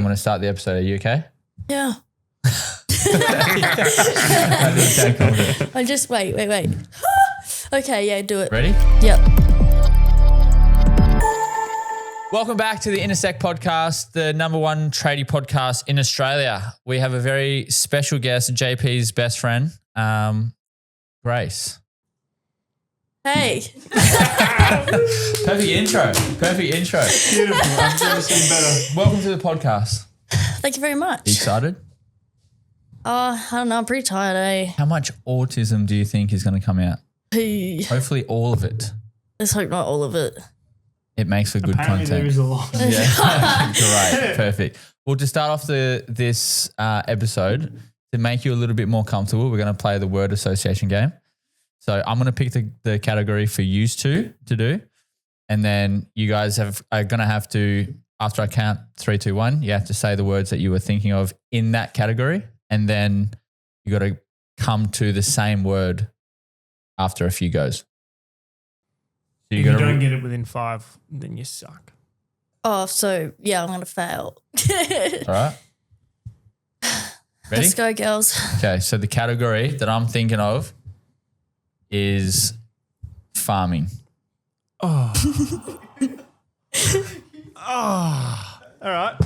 going to start the episode. Are you okay? Yeah. I just wait. Okay, yeah, do it. Ready? Yep. Welcome back to the Intersect podcast, the number one tradie podcast in Australia. We have a very special guest, JP's best friend, Grace. Hey. Perfect intro. Beautiful. I've never seen better. Welcome to the podcast. Thank you very much. Are you excited? I don't know. I'm pretty tired, eh? How much autism do you think is going to come out? Let's Hopefully all of it. hope not all of it. It makes for good Apparently content. there is a lot. Yeah, great, perfect. Well, to start off this episode, to make you a little bit more comfortable, we're going to play the word association game. So I'm going to pick the category for you two to do, and then you guys are going to have to, after I count 3, 2, 1, you have to say the words that you were thinking of in that category, and then you got to come to the same word after a few goes. So If you don't get it within 5, then you suck. Oh, so yeah, I'm gonna fail. All right. Ready? Let's go, girls. Okay, so the category that I'm thinking of is farming. All right.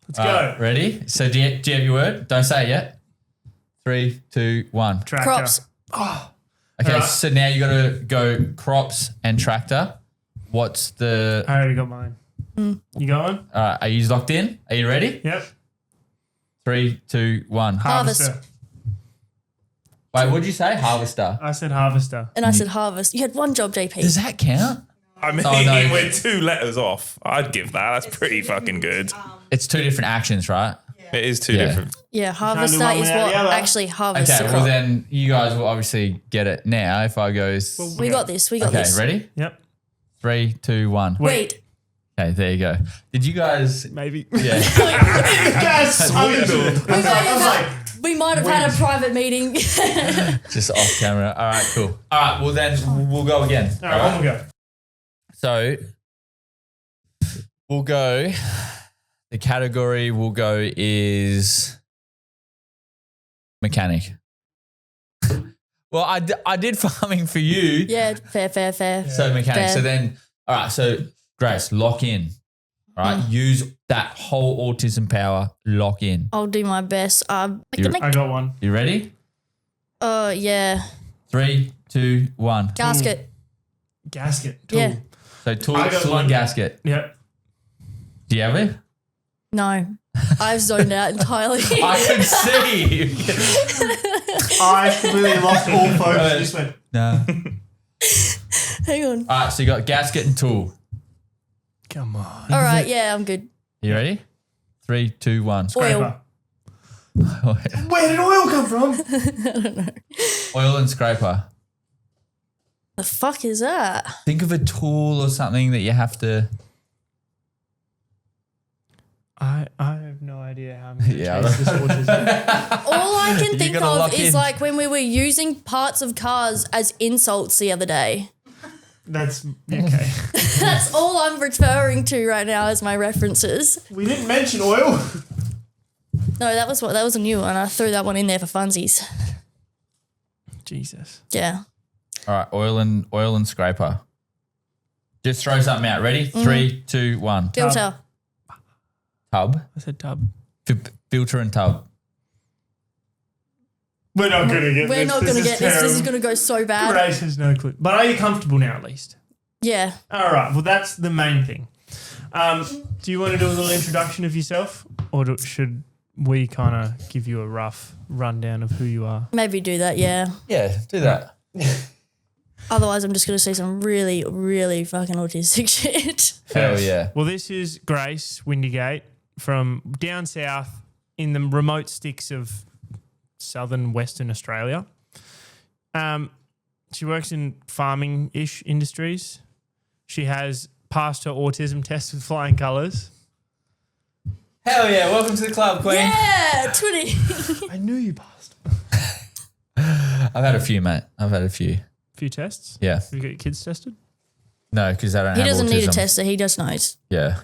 Let's go. Ready? So do you have your word? Don't say it yet. 3, 2, 1. Tractor. Crops. Okay, Alright. so now you got to go crops and tractor. What's the... I already got mine. You going? All right, are you locked in? Are you ready? Yep. 3, 2, 1. Harvest. Wait, what'd you say? Harvester. I said harvester. And I said harvest. You had one job, JP. Does that count? I mean, Oh, no. we're 2 letters off. I'd give that. That's pretty fucking good. It's 2 different actions, right? It is 2 Yeah. different. Yeah, do harvester one is without what the other. actually harvests Okay, the well crop. then you guys will obviously get it now if I go... We got this. We got Okay, this. ready? Yep. 3, 2, 1. Wait. Okay, there you go. Did you guys... Maybe. Yeah. Yes. We might have had a private meeting. Just off camera. All right, cool. All right, well then we'll go again. All right, one more go. So we'll go, the category we'll go is mechanic. Well, I did farming for you. Yeah, fair. So mechanic. Fair. So then, all right, so Grace, lock in. All right, use that whole autism power, lock in. I'll do my best. I got one. You ready? Yeah. 3, 2, 1. Gasket. Gasket. Tool. Yeah. So tool I got and one. gasket. Yep. Do you have it? No. I've zoned out entirely. I can see. I completely lost all focus. Just went. No. Hang on. All right, so you got gasket and tool. Come on. All right, yeah, I'm good. You ready? 3, 2, 1. Oil. Where did oil come from? Oil and scraper. The fuck is that? Think of a tool or something that you have to. I have no idea how I'm going to Yeah, chase this autism. All I can You think gotta of lock is in. like when we were using parts of cars as insults the other day. That's okay. That's all I'm referring to right now as my references. We didn't mention oil. No, that was a new one. I threw that one in there for funsies. Jesus. Yeah. All right, oil and scraper. Just throw something out. Ready? 3, 2, 1. Filter. Tub. I said tub. Filter and tub. We're not going to get We're this. not going to get this. This is terrible. going to go so bad. Grace has no clue. But are you comfortable now at least? Yeah. All right. Well, that's the main thing. Do you want to do a little introduction of yourself? Or should we kind of give you a rough rundown of who you are? Maybe do that, yeah. Yeah, do that. Otherwise, I'm just going to say some really, really fucking autistic shit. Hell yeah. Well, this is Grace Windygate from down south in the remote sticks of southern Western Australia. She works in farming-ish industries. She has passed her autism test with flying colours. Hell yeah. Welcome to the club, Queen. Yeah, 20. I knew you passed. I've had a few, mate. I've had a few. Few tests? Yeah. Have you got your kids tested? No, because I don't He have doesn't need a autism. tester. He just knows. Yeah.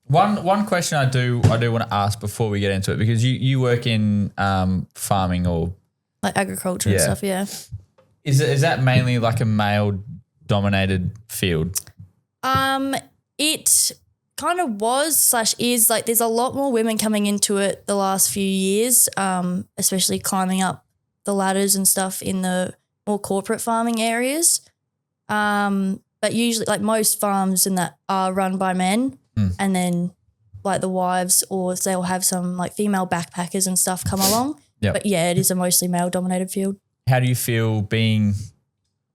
One question I do want to ask before we get into it, because you work in farming or like agriculture and stuff. Yeah. Is that mainly like a male dominated field? It kind of was / is like there's a lot more women coming into it the last few years, especially climbing up the ladders and stuff in the more corporate farming areas. But usually like most farms in that are run by men, and then like the wives or they'll have some like female backpackers and stuff come along. Yep. But yeah, it is a mostly male dominated field. How do you feel being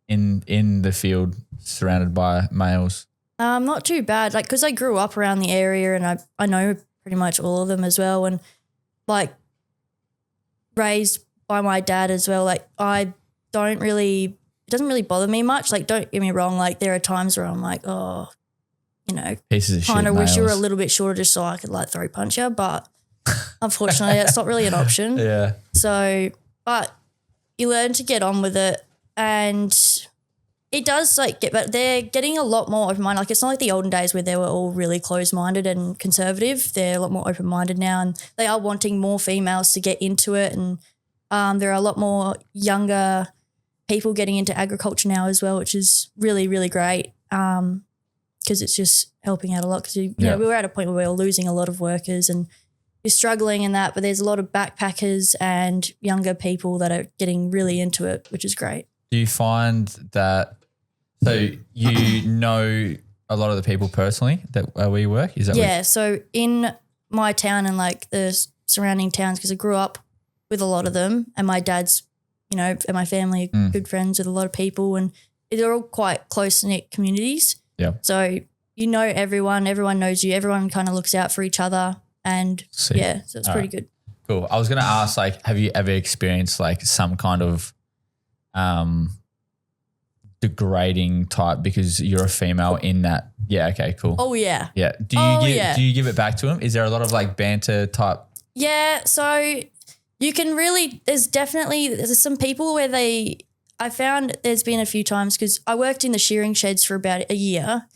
in the field surrounded by males? Not too bad. Like, because I grew up around the area and I know pretty much all of them as well, and like raised by my dad as well. Like, it doesn't really bother me much. Like, don't get me wrong. Like, there are times where I'm like, oh, you know, Pieces of shit. kind of wish you were a males. little bit shorter just so I could like throw punch you, but unfortunately, that's not really an option. Yeah. So, but you learn to get on with it, and it does like but they're getting a lot more open-minded. Like, it's not like the olden days where they were all really closed-minded and conservative. They're a lot more open-minded now, and they are wanting more females to get into it, and there are a lot more younger people getting into agriculture now as well, which is really, really great, because it's just helping out a lot, because you know, we were at a point where we were losing a lot of workers and you're struggling in that, but there's a lot of backpackers and younger people that are getting really into it, which is great. Do you find that, so you know a lot of the people personally that where we work? Is that Yeah, so in my town and like the surrounding towns, because I grew up with a lot of them, and my dad's, you know, and my family are good friends with a lot of people, and they're all quite close-knit communities. Yeah. So you know everyone knows you, everyone kind of looks out for each other, and Sick. yeah, so it's pretty good. Cool. I was going to ask, like, have you ever experienced like some kind of degrading type because you're a female in that? Yeah. Okay, cool. Oh, yeah. Yeah. Do you give it back to them? Is there a lot of like banter type? Yeah, so you can really, there's some people where I found there's been a few times, because I worked in the shearing sheds for about a year.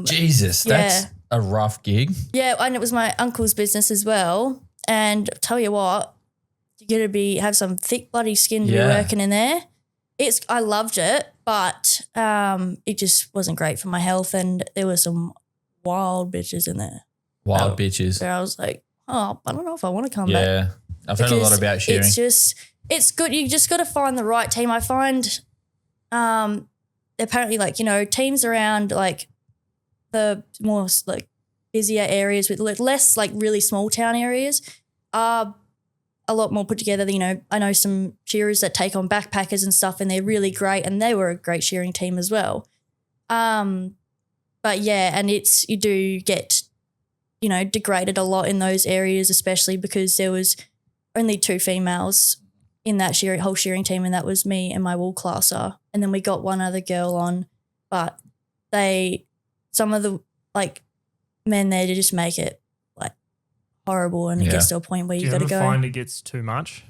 Jesus, that's a rough gig. Yeah, and it was my uncle's business as well. And tell you what, you got to have some thick bloody skin to be working in there. I loved it, but it just wasn't great for my health, and there were some wild bitches in there. Wild bitches. Where I was like, oh, I don't know if I want to come back. Yeah, I've heard a lot about shearing. It's good. You just got to find the right team. I find apparently, like, you know, teams around like the more like busier areas with less like really small town areas are a lot more put together. You know, I know some shearers that take on backpackers and stuff, and they're really great, and they were a great shearing team as well. But yeah, and you do get, you know, degraded a lot in those areas, especially because there was only 2 females in that whole shearing team, and that was me and my wool classer. And then we got one other girl on, but some of the like men there to just make it like horrible, and it gets to a point where you got to go. Do you ever find it gets too much?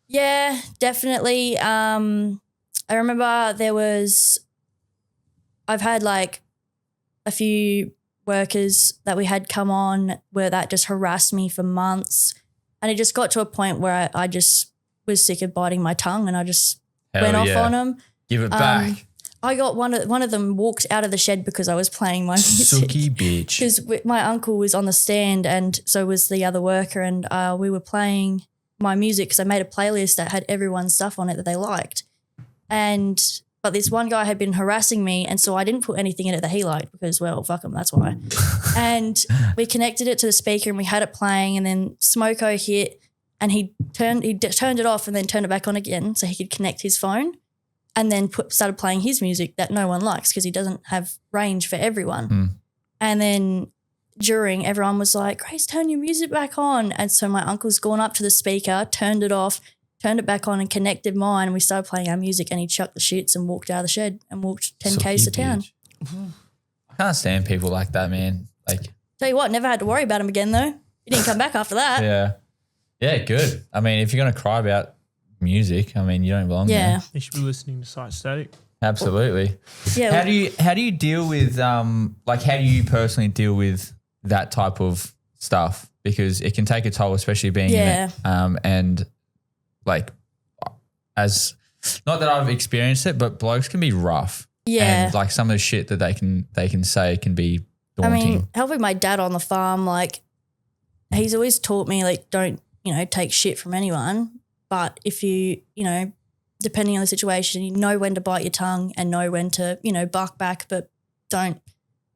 Yeah, definitely. I remember I've had like a few workers that we had come on where that just harassed me for months, and it just got to a point where I just was sick of biting my tongue, and I just went off on them. Give it back. I got one of them walked out of the shed because I was playing my music. Sookie bitch. Because my uncle was on the stand, and so was the other worker, and we were playing my music because I made a playlist that had everyone's stuff on it that they liked. But this one guy had been harassing me, and so I didn't put anything in it that he liked because, well, fuck him, that's why. And we connected it to the speaker and we had it playing, and then Smoko hit, and he turned it off and then turned it back on again so he could connect his phone, and then started playing his music that no one likes because he doesn't have range for everyone. And then everyone was like, Grace, turn your music back on. And so my uncle's gone up to the speaker, turned it off, turned it back on and connected mine, and we started playing our music, and he chucked the shits and walked out of the shed and walked 10 Ks to town. I can't stand people like that, man. Like, tell you what, never had to worry about him again though. He didn't come back after that. Yeah. Yeah, good. I mean, if you're going to cry about music, I mean, you don't belong there. You should be listening to Site Static. Absolutely. Yeah. How do you deal with how do you personally deal with that type of stuff because it can take a toll, especially being in it. And like as not that I've experienced it, but blokes can be rough. Yeah. And like some of the shit that they can say can be daunting. I mean, helping my dad on the farm, like he's always taught me like don't, take shit from anyone. But if you, depending on the situation, you know when to bite your tongue and know when to, bark back, but don't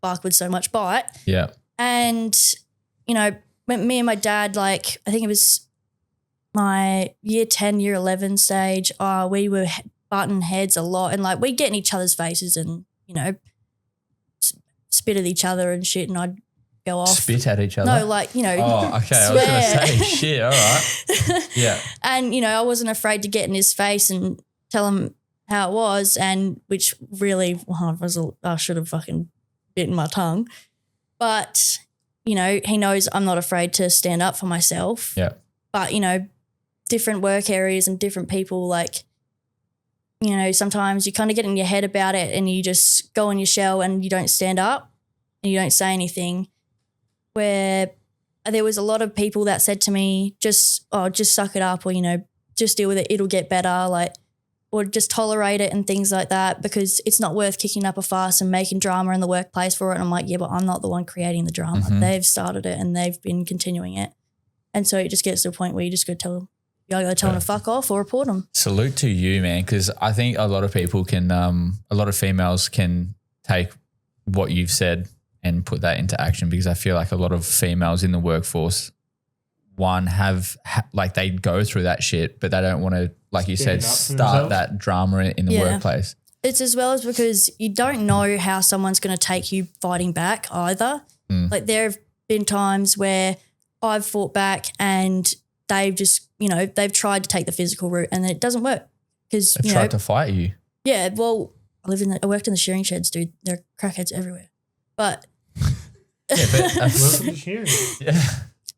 bark with so much bite. Yeah. And, when me and my dad, like I think it was my year 10, year 11 stage, we were butting heads a lot and like we'd get in each other's faces and, spit at each other and shit and I'd go off. Spit at each other? No, like, Oh, okay. I was going to say shit. All right. Yeah. And, I wasn't afraid to get in his face and tell him how it was and which really I should have fucking bitten my tongue. But, he knows I'm not afraid to stand up for myself. Yeah. But, different work areas and different people like, sometimes you kind of get in your head about it and you just go in your shell and you don't stand up and you don't say anything. Where there was a lot of people that said to me, just suck it up or, just deal with it. It'll get better. Like, or just tolerate it and things like that because it's not worth kicking up a fuss and making drama in the workplace for it. And I'm like, yeah, but I'm not the one creating the drama. Mm-hmm. They've started it and they've been continuing it. And so it just gets to a point where you just got to tell them, you got to tell them to fuck off or report them. Salute to you, man, because I think a lot of people can, a lot of females can take what you've said and put that into action because I feel like a lot of females in the workforce, like they go through that shit, but they don't want to, like you said, start that drama in the workplace. It's as well as because you don't know how someone's going to take you fighting back either. Like there have been times where I've fought back and they've just, they've tried to take the physical route and it doesn't work because, They tried to fight you. Yeah, well, I worked in the shearing sheds, dude. There are crackheads everywhere. But welcome to sharing. Yeah.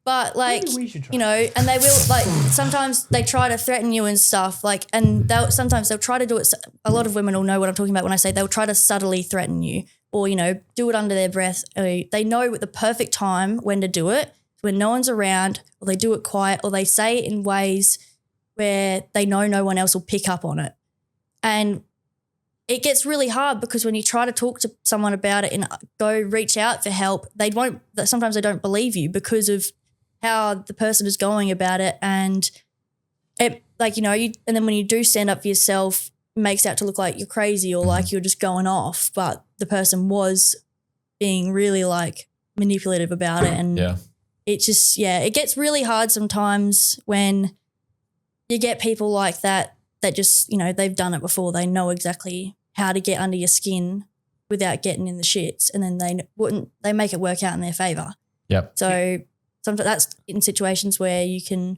But like, and they will like sometimes they try to threaten you and stuff like, and sometimes they'll try to do it. A lot of women will know what I'm talking about when I say they'll try to subtly threaten you or, do it under their breath. They know at the perfect time when to do it, when no one's around, or they do it quiet, or they say it in ways where they know no one else will pick up on it. And it gets really hard because when you try to talk to someone about it and go reach out for help, sometimes they don't believe you because of how the person is going about it. And it and then when you do stand up for yourself, it makes out to look like you're crazy or like you're just going off, but the person was being really like manipulative about it. And it just, it gets really hard sometimes when you get people like that just, they've done it before. They know exactly how to get under your skin without getting in the shits. And then they make it work out in their favor. Yep. So sometimes that's in situations where you can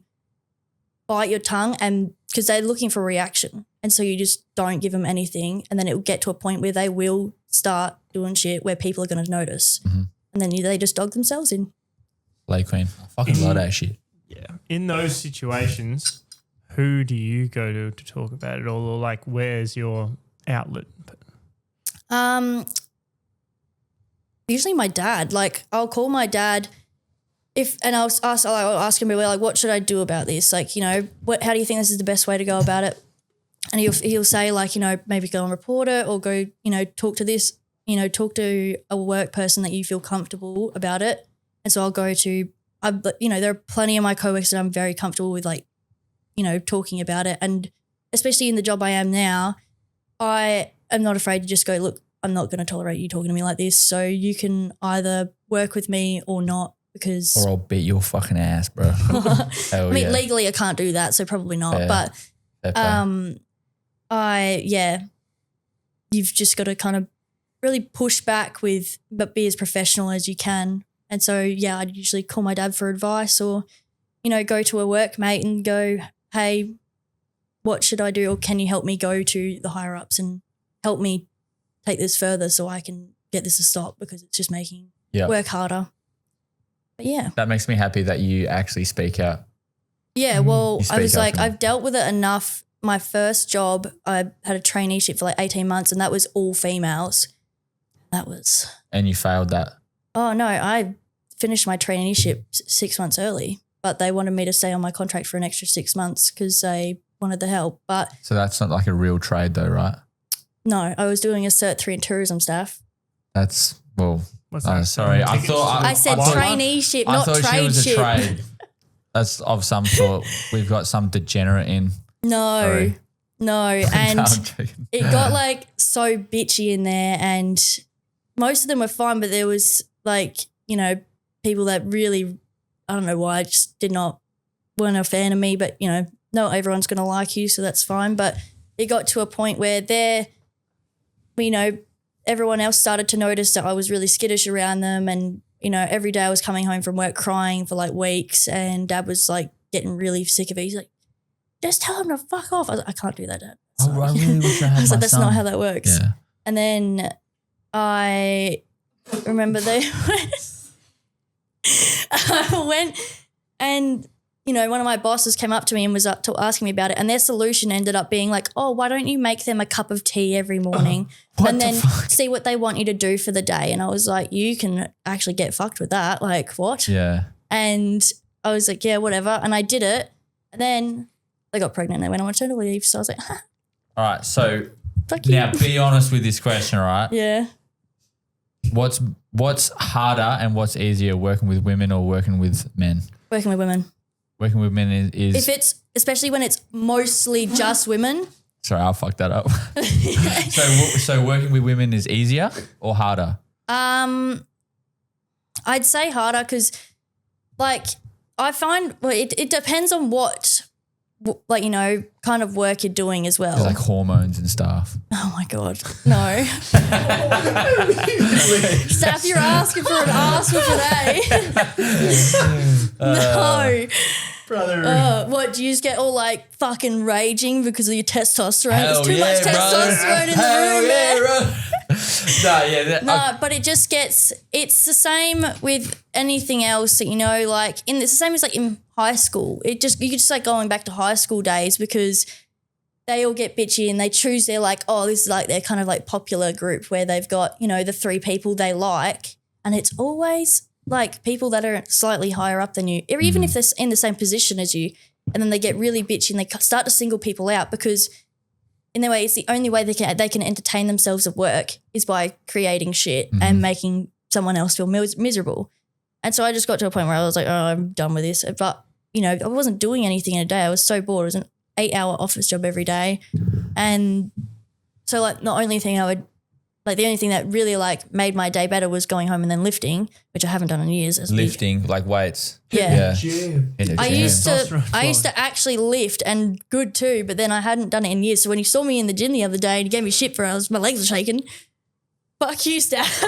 bite your tongue and because they're looking for a reaction. And so you just don't give them anything. And then it will get to a point where they will start doing shit where people are going to notice. Mm-hmm. And then they just dog themselves in. Lay Queen. I fucking love that shit. Yeah. In those situations, who do you go to talk about it all? Or like where's your outlet? Usually my dad. Like I'll call my dad I'll ask him, like, what should I do about this? Like, how do you think this is the best way to go about it? And he'll say like, maybe go and report it or go, talk to talk to a work person that you feel comfortable about it. And so I'll go to, there are plenty of my coworkers that I'm very comfortable with, like, talking about it. And especially in the job I am now, I am not afraid to just go, look, I'm not going to tolerate you talking to me like this. So you can either work with me or not. Because or I'll beat your fucking ass, bro. I mean, legally I can't do that, so probably not. Fair. But you've just got to kind of really push back but be as professional as you can. And so, I'd usually call my dad for advice or, go to a workmate and go, hey, what should I do? Or can you help me go to the higher ups and help me take this further so I can get this to stop because it's just making work harder. But that makes me happy that you actually speak out. Yeah, well, I was like, I've dealt with it enough. My first job, I had a traineeship for like 18 months and that was all females. And you failed that? Oh, no, finished my traineeship 6 months early, but they wanted me to stay on my contract for an extra 6 months because they wanted the help. But So that's not like a real trade though, right? no, I was doing a Cert 3 in tourism staff. That's, well, What's that? sorry. I Tickets thought to- I said thought- traineeship, I not thought she was a tradeship. trade. That's of some sort. We've got some degenerate in. No, Sorry. no. And I'm joking. it got like so bitchy in there, and most of them were fine, but there was like, you know, people that really, I don't know why, just weren't a fan of me, but you know, not everyone's going to like you, so that's fine. But it got to a point where you know, everyone else started to notice that I was really skittish around them, and you know, every day I was coming home from work crying for like weeks, and Dad was like getting really sick of it. He's like, just tell him to fuck off. I was like, I can't do that, Dad. Oh, I really wish I had I was my like, that's son. not how that works. Yeah. And then I remember I went and, you know, one of my bosses came up to me and was asking me about it, and their solution ended up being like, oh, why don't you make them a cup of tea every morning What and the then fuck? see what they want you to do for the day? And I was like, you can actually get fucked with that. Like, what? Yeah. And I was like, yeah, whatever. And I did it. And then they got pregnant and they went on maternity leave. So I was like, ha, All right. So fuck you. now be honest with this question, all right? Yeah. What's harder and what's easier, working with women or working with men? Working with women. Working with men is If it's, especially when it's mostly just women. sorry, I'll fuck that up. So working with women is easier or harder? I'd say harder because, like, I find it depends on what, like, you know, kind of work you're doing as well. There's like hormones and stuff. Oh my God, no. Steph, you're asking for an ass today. No. Brother. What, do you just get all like fucking raging because of your testosterone? Hell There's too yeah, much brother. testosterone in the Hell room, yeah, man. bro. No, but it just gets, it's the same with anything else that, you know, like it's the same as like in high school. You could just like going back to high school days because they all get bitchy and they choose their like, oh, this is like their kind of like popular group where they've got, you know, the 3 people they like, and it's always like people that are slightly higher up than you, or even if they're in the same position as you, and then they get really bitchy and they start to single people out because in their way, it's the only way they can entertain themselves at work is by creating shit and making someone else feel miserable. And so I just got to a point where I was like, oh, I'm done with this. But, you know, I wasn't doing anything in a day. I was so bored. It was an 8-hour office job every day. And so like the only thing that really like made my day better was going home and then lifting, which I haven't done in years. Lifting, like weights. Yeah. In the I gym. used to Testosterone actually lift and good too, but then I hadn't done it in years. So when you saw me in the gym the other day and you gave me shit for it, my legs are shaking. Fuck you, Steph.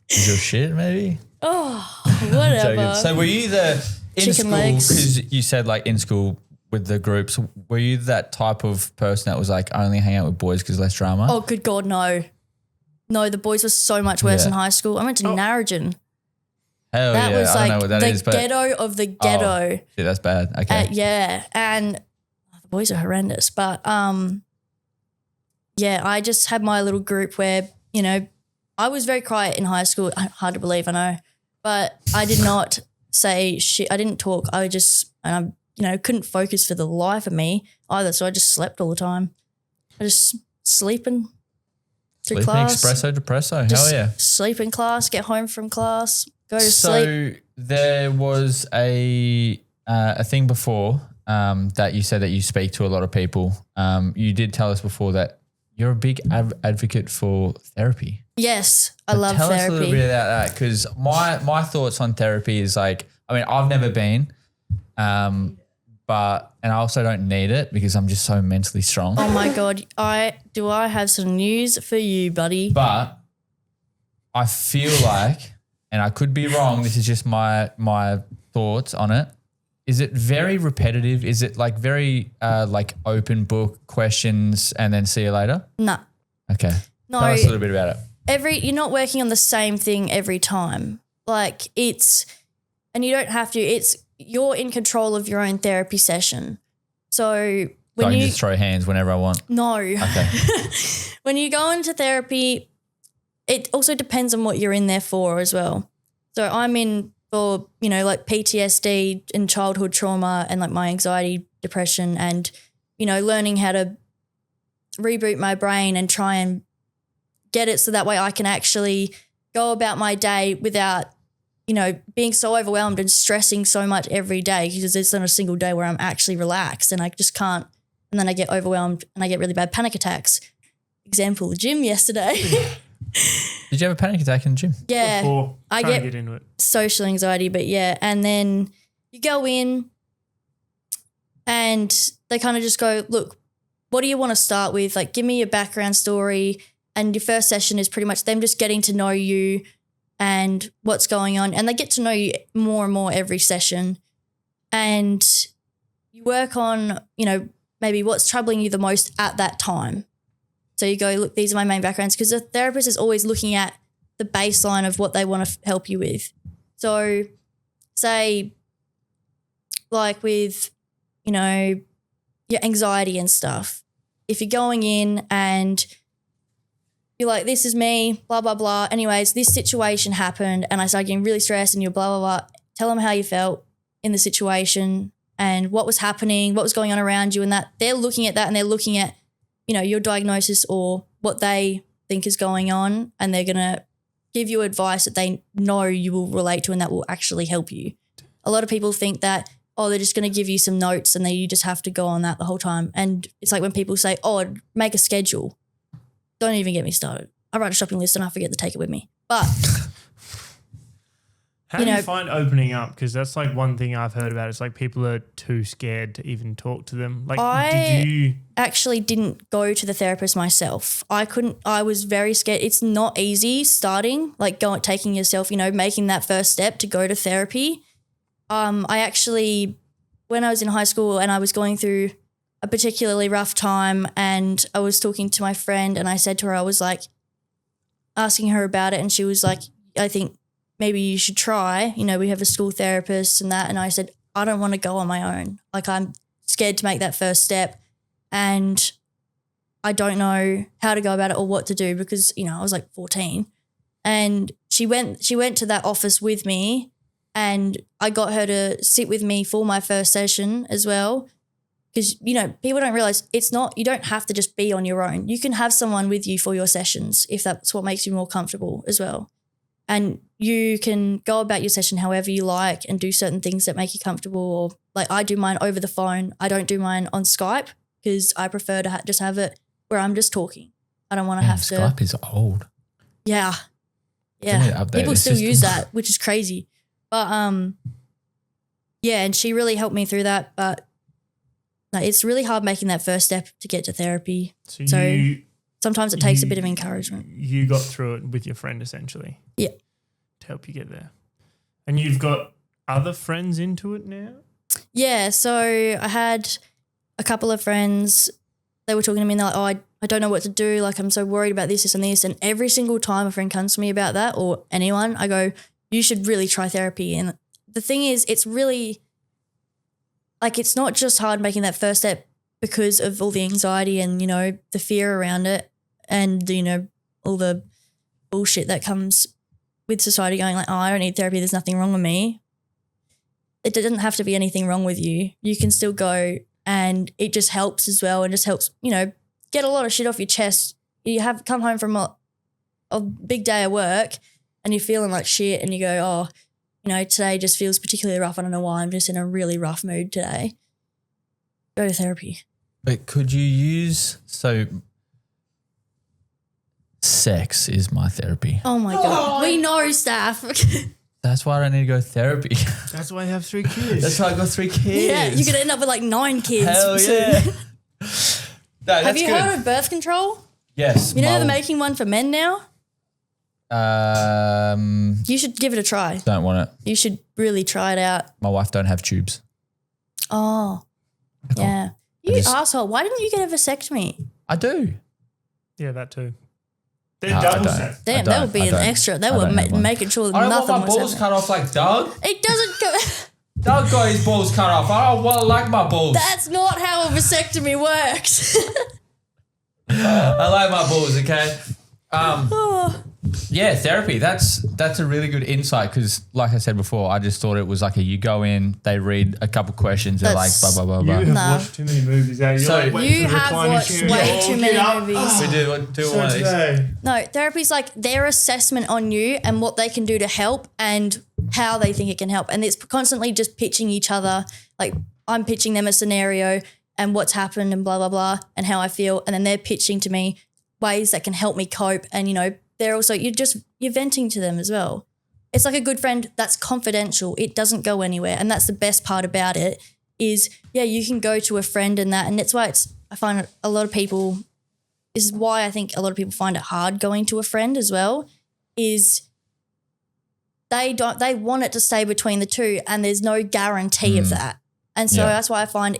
Is your shit maybe? Oh, Joking. whatever. So were you in Chicken school, legs. because you said like in school with the groups, were you that type of person that was like only hang out with boys because less drama? Oh, good God, no. No, the boys were so much worse Yeah. in high school. I went to Narragin. Hell That yeah, was I like don't know what that the is, but ghetto of the ghetto. shit, that's bad. Okay. Yeah, and the boys are horrendous. But yeah, I just had my little group where, you know, I was very quiet in high school. Hard to believe, I know. But I did not say shit. I didn't talk. I couldn't focus for the life of me either. So I just slept all the time. I just sleeping through Sleeping class. espresso depresso. Just Hell yeah. sleep in class, get home from class, go to sleep. So there was a thing before that you said that you speak to a lot of people. You did tell us before that you're a big advocate for therapy. Yes, I love Tell us a therapy. little bit about that, because my thoughts on therapy is like, I mean, I've never been, and I also don't need it because I'm just so mentally strong. Oh my God, I have some news for you, buddy. But I feel like, and I could be wrong, this is just my thoughts on it. Is it very repetitive? Is it like very like open book questions and then see you later? No. Okay. No. Tell us a little bit about it. You're not working on the same thing every time. Like and you don't have to, you're in control of your own therapy session. So So I can just throw hands whenever I want. no. Okay. When you go into therapy, it also depends on what you're in there for as well. So I'm in for, you know, like PTSD and childhood trauma and like my anxiety, depression, and, you know, learning how to reboot my brain and try and get it so that way I can actually go about my day without, you know, being so overwhelmed and stressing so much every day, because there's not a single day where I'm actually relaxed and I just can't. And then I get overwhelmed and I get really bad panic attacks. Example, the gym yesterday. Did you have a panic attack in the gym? Yeah. Before, I try and get get into it. social anxiety, but yeah. And then you go in and they kind of just go, look, what do you want to start with? Like, give me your background story. And your first session is pretty much them just getting to know you and what's going on. And they get to know you more and more every session. And you work on, you know, maybe what's troubling you the most at that time. So you go, look, these are my main backgrounds, because the therapist is always looking at the baseline of what they want to help you with. So say like with, you know, your anxiety and stuff, if you're going in and you're like, this is me, blah, blah, blah. Anyways, this situation happened and I started getting really stressed, and you're blah, blah, blah. Tell them how you felt in the situation and what was happening, what was going on around you, and that they're looking at that and they're looking at, you know, your diagnosis or what they think is going on, and they're going to give you advice that they know you will relate to and that will actually help you. A lot of people think that, oh, they're just going to give you some notes and then you just have to go on that the whole time. And it's like when people say, oh, make a schedule. Don't even get me started. I write a shopping list and I forget to take it with me. But How do you find opening up? Because that's like one thing I've heard about. It's like people are too scared to even talk to them. Like, did you actually didn't go to the therapist myself. I was very scared. It's not easy starting, like taking yourself, you know, making that first step to go to therapy. I actually, when I was in high school and I was going through a particularly rough time, and I was talking to my friend and I said to her, I was like asking her about it, and she was like, I think maybe you should try, you know, we have a school therapist and that. And I said, I don't want to go on my own. Like, I'm scared to make that first step and I don't know how to go about it or what to do, because, you know, I was like 14. And she went to that office with me, and I got her to sit with me for my first session as well. Because, you know, people don't realize you don't have to just be on your own. You can have someone with you for your sessions if that's what makes you more comfortable as well. And you can go about your session however you like and do certain things that make you comfortable. Or like, I do mine over the phone. I don't do mine on Skype because I prefer to just have it where I'm just talking. I don't want to have to. Skype is old. Yeah. They need to update People the still system. use that, which is crazy. But yeah, and she really helped me through that. But no, it's really hard making that first step to get to therapy. So sometimes it takes a bit of encouragement. You got through it with your friend essentially. Yeah. To help you get there. And you've got other friends into it now? Yeah. So I had a couple of friends. They were talking to me and they're like, oh, I don't know what to do. Like, I'm so worried about this and this. And every single time a friend comes to me about that, or anyone, I go, you should really try therapy. And the thing is, it's really, like, it's not just hard making that first step because of all the anxiety and, you know, the fear around it and, you know, all the bullshit that comes with society going like, oh, I don't need therapy, there's nothing wrong with me. It doesn't have to be anything wrong with you. You can still go, and it just helps as well, and just helps, you know, get a lot of shit off your chest. You have come home from a big day of work and you're feeling like shit, and you go, oh, you know, today just feels particularly rough. I don't know why. I'm just in a really rough mood today. Go to therapy. But could you use, sex is my therapy. Oh my God. We know, staff. That's why I need to go therapy. That's why you have 3 kids. That's why I got 3 kids. Yeah, you're going to end up with like 9 kids. Hell yeah. No, Have you heard of birth control? Yes. You know they're making one for men now? You should give it a try. Don't want it. You should really try it out. My wife don't have tubes. Oh, yeah. You asshole. Why didn't you get a vasectomy? I do. Yeah, that too. They're No, I double don't. set. Damn, that would be an extra. They were making sure that I don't nothing want my was balls happening. cut off like Doug. It doesn't go. Doug got his balls cut off. I don't want to like my balls. That's not how a vasectomy works. I like my balls, okay? Oh, Yeah, therapy. That's a really good insight because, like I said before, I just thought it was like you go in, they read a couple questions, they're like That's- blah blah blah You blah. have watched too many movies. You're So- like waiting You for the have reclining watched chair. way Oh, too get many up. movies. We do So one of these. today. No, therapy's like their assessment on you and what they can do to help and how they think it can help. And it's constantly just pitching each other. Like I'm pitching them a scenario and what's happened and blah, blah, blah, and how I feel. And then they're pitching to me ways that can help me cope. And, you know, they're also, you're venting to them as well. It's like a good friend that's confidential. It doesn't go anywhere. And that's the best part about it is, yeah, you can go to a friend and that. And that's why I find a lot of people, is why I think a lot of people find it hard going to a friend as well, is they want it to stay between the two and there's no guarantee of that. And so that's why I find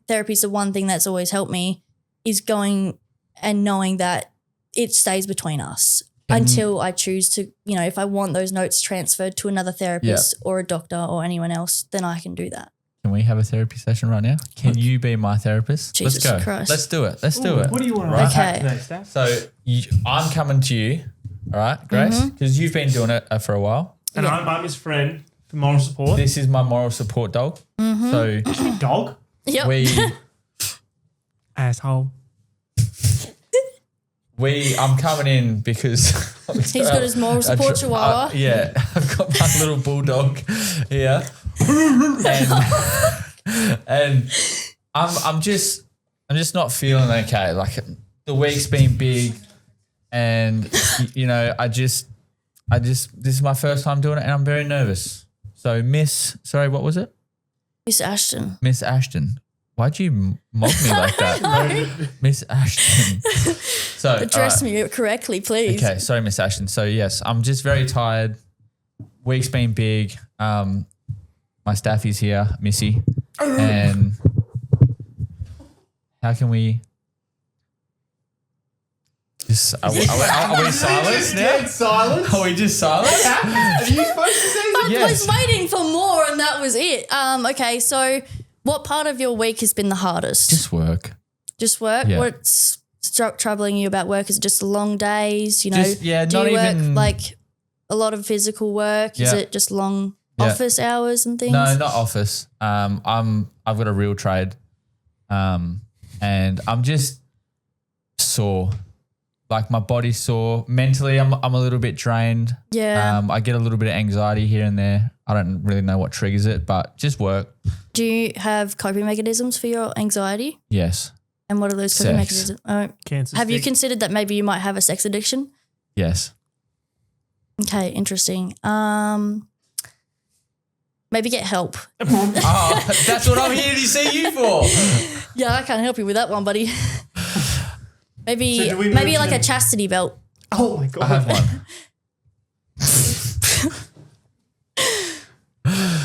therapy is the one thing that's always helped me is going and knowing that it stays between us until I choose to, you know, if I want those notes transferred to another therapist or a doctor or anyone else, then I can do that. Can we have a therapy session right now? Can you be my therapist? Jesus Let's go. Christ. Let's do it. Let's do it. What do you want to Right. unpack Okay. today, Steph? So I'm coming to you, all right, Grace, because you've been doing it for a while. And I'm his friend for moral support. This is my moral support dog. So Dog. Yep. Asshole. I'm coming in because He's got his moral support chihuahua. yeah, I've got my little bulldog here, and I'm just not feeling okay. Like the week's been big, and you know, I just this is my first time doing it, and I'm very nervous. So, what was it? Miss Ashton. Miss Ashton. Why'd you mock me like that? Miss Ashton. So Address me correctly, please. Okay, sorry, Miss Ashton. So yes, I'm just very tired. Week's been big. My staffy's here, Missy, and how can we? Just are we silent now? Silence. Are we just silent? Are you supposed to say that? I was waiting for more and that was it. Okay, so what part of your week has been the hardest? Just work. Just work? Yeah. What's troubling you about work? Is it just long days? You know, Just- yeah, do not you work even- like a lot of physical work? Is Yeah. it just long Yeah. office hours and things? No, not office. I've got a real trade, and I'm just sore. Like my body's sore. Mentally, I'm a little bit drained. Yeah. I get a little bit of anxiety here and there. I don't really know what triggers it, but just work. Do you have coping mechanisms for your anxiety? Yes. And what are those coping Sex. mechanisms? Cancer. Have you stick. considered that maybe you might have a sex addiction? Yes. Okay, interesting. Maybe get help. Oh, that's what I'm here to see you for. Yeah, I can't help you with that one, buddy. Maybe So do we maybe move like to- a chastity belt. Oh my god. I have one.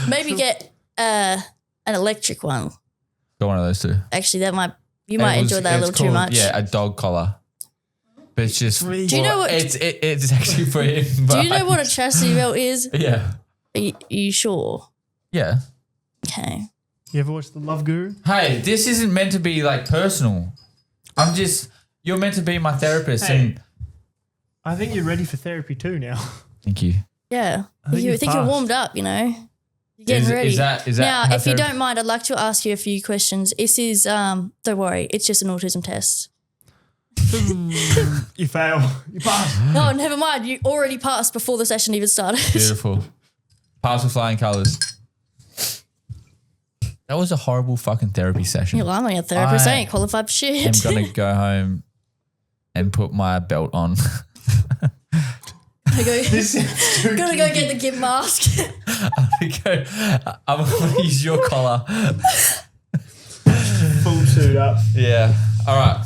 Maybe get an electric one. Got one of those two. Actually, you might enjoy that a little too much. Yeah, a dog collar. But it's just. Do you know what- It's actually for him. Do you know what a chastity belt is? Yeah. Are you sure? Yeah. Okay. You ever watched The Love Guru? Hey, this isn't meant to be like personal. You're meant to be my therapist. Hey. And I think you're ready for therapy too now. thank you. Yeah. I think You you've think you're passed. warmed up, you know? You're getting ready. Is that Now, how if you therapy- don't mind, I'd like to ask you a few questions. This is, don't worry, it's just an autism test. You fail. You pass. No, never mind. You already passed before the session even started. Beautiful. Pass with flying colours. That was a horrible fucking therapy session. Well, I'm only a therapist. I I ain't qualified for shit. I'm gonna go home and put my belt on. I go, This is too gotta go get the gimp mask. I'm gonna use your collar. full suit up. Yeah. All right.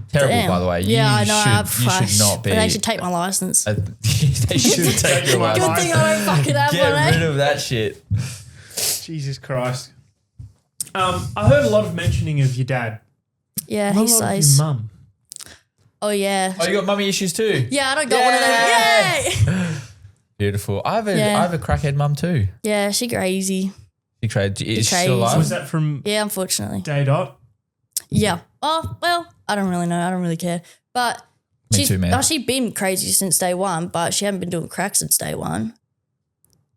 Terrible, Damn. by the way. Yeah, I know. You should not be. They should take my license. They should take your my Good license. thing I don't fucking have Get one, rid eh? of that shit. Jesus Christ. I heard a lot of mentioning of your dad. Yeah, Not he a lot of says. your mum. Oh, yeah. Oh, you got mummy issues too? Yeah, I don't got one of them. Yay! Beautiful. I have a Yeah. crackhead mum too. Yeah, she crazy. Is she crazy. still alive? Was that from Yeah, unfortunately. Day Dot? Yeah. Oh, well, I don't really know. I don't really care. But Me too, man. She's been crazy since day one, but she hadn't been doing crack since day one.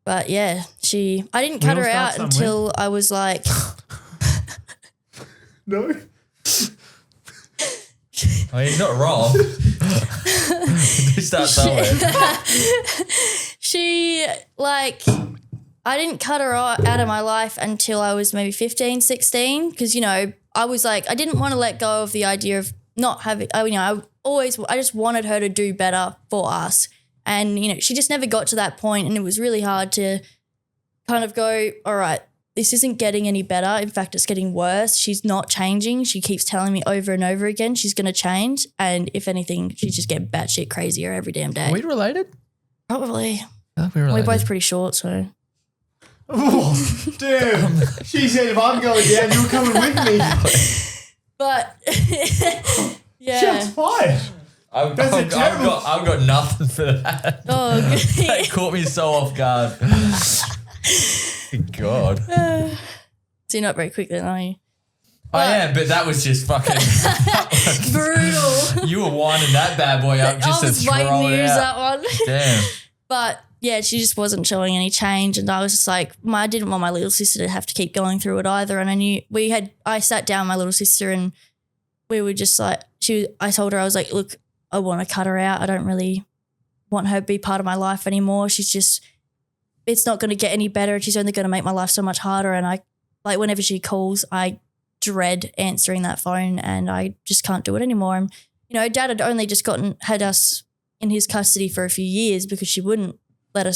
But yeah, I didn't cut all her start out until I was like, No. I mean, not wrong. You start somewhere. I didn't cut her out of my life until I was maybe 15, 16. Because, I was like, I didn't want to let go of the idea of not having, I just wanted her to do better for us. And, she just never got to that point, and it was really hard to kind of go, all right, this isn't getting any better. In fact, it's getting worse. She's not changing. She keeps telling me over and over again she's going to change. And if anything, she's just getting batshit crazier every damn day. Are we related? Probably. I think we're related. We're both pretty short, so. Oh, damn. She said if I'm going down, you're coming with me. But, yeah. Shots fired. I've terrible. got nothing for that. Oh, That caught me so off guard. Good God. so you're not very quick then, are you? I am, but that was just fucking Brutal. You were winding that bad boy up just I was to throw waiting to it use out. that one. Damn. But yeah, she just wasn't showing any change, and I was just like, I didn't want my little sister to have to keep going through it either. And I sat down with my little sister, and we were just like, I told her, I was like, look, I want to cut her out. I don't really want her to be part of my life anymore. It's not going to get any better. She's only going to make my life so much harder. And whenever she calls, I dread answering that phone, and I just can't do it anymore. And, Dad had only just had us in his custody for a few years because she wouldn't let